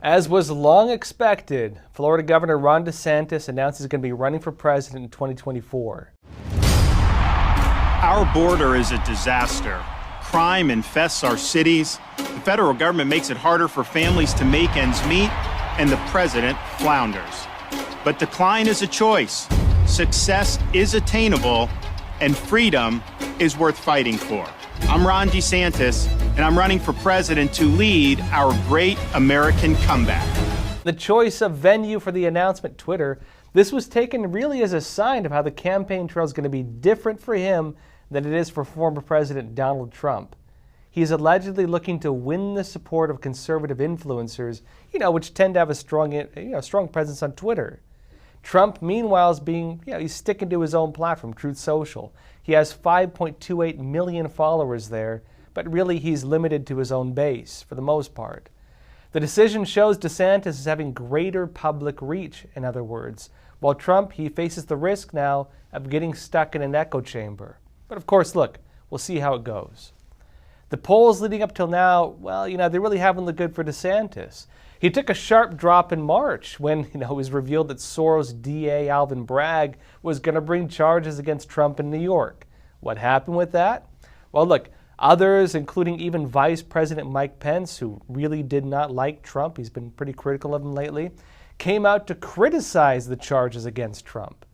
As was long expected, Florida Governor Ron DeSantis announced he's going to be running for president in 2024. Our border is a disaster. Crime infests our cities. The federal government makes it harder for families to make ends meet, and the president flounders. But decline is a choice. Success is attainable, and freedom is worth fighting for. I'm Ron DeSantis, and I'm running for president to lead our great American comeback. The choice of venue for the announcement, Twitter, this was taken really as a sign of how the campaign trail is going to be different for him than it is for former President Donald Trump. He's allegedly looking to win the support of conservative influencers, which tend to have a strong presence on Twitter. Trump, meanwhile, is he's sticking to his own platform, Truth Social. He has 5.28 million followers there, but really he's limited to his own base for the most part. The decision shows DeSantis is having greater public reach, in other words, while Trump, he faces the risk now of getting stuck in an echo chamber. But of course, look, we'll see how it goes. The polls leading up till now, they really haven't looked good for DeSantis. He took a sharp drop in March when, it was revealed that Soros DA Alvin Bragg was going to bring charges against Trump in New York. What happened with that? Well, look, others, including even Vice President Mike Pence, who really did not like Trump, he's been pretty critical of him lately, came out to criticize the charges against Trump.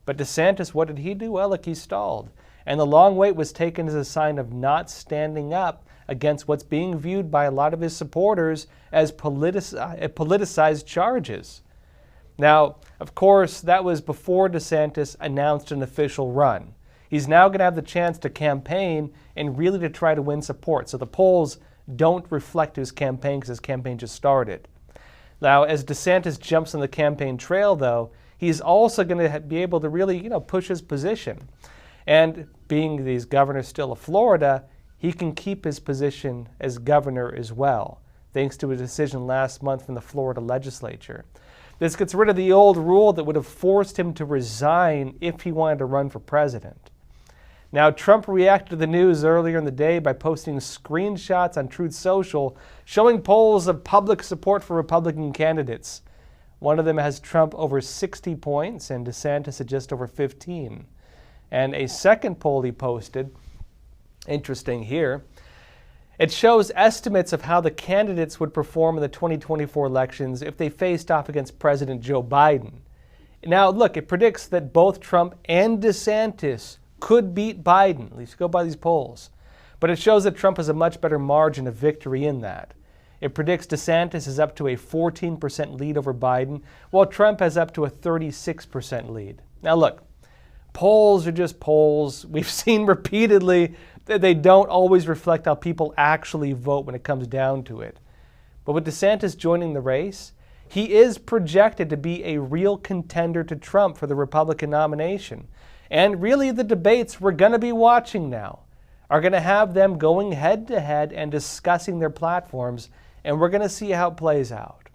But DeSantis, what did he do? Well, look, he stalled. And the long wait was taken as a sign of not standing up against what's being viewed by a lot of his supporters as politicized charges. Now, of course, that was before DeSantis announced an official run. He's now going to have the chance to campaign and really to try to win support. So the polls don't reflect his campaign because his campaign just started. Now, as DeSantis jumps on the campaign trail, though, he's also going to be able to really, push his position. And being the governor still of Florida, he can keep his position as governor as well, thanks to a decision last month from the Florida legislature. This gets rid of the old rule that would have forced him to resign if he wanted to run for president. Now, Trump reacted to the news earlier in the day by posting screenshots on Truth Social showing polls of public support for Republican candidates. One of them has Trump over 60 points and DeSantis at just over 15. And a second poll he posted, interesting here, it shows estimates of how the candidates would perform in the 2024 elections if they faced off against President Joe Biden. Now, look, it predicts that both Trump and DeSantis could beat Biden, at least go by these polls. But it shows that Trump has a much better margin of victory in that. It predicts DeSantis is up to a 14% lead over Biden, while Trump has up to a 36% lead. Now, look, polls are just polls. We've seen repeatedly that they don't always reflect how people actually vote when it comes down to it. But with DeSantis joining the race, he is projected to be a real contender to Trump for the Republican nomination. And really the debates we're going to be watching now are going to have them going head to head and discussing their platforms, and we're going to see how it plays out.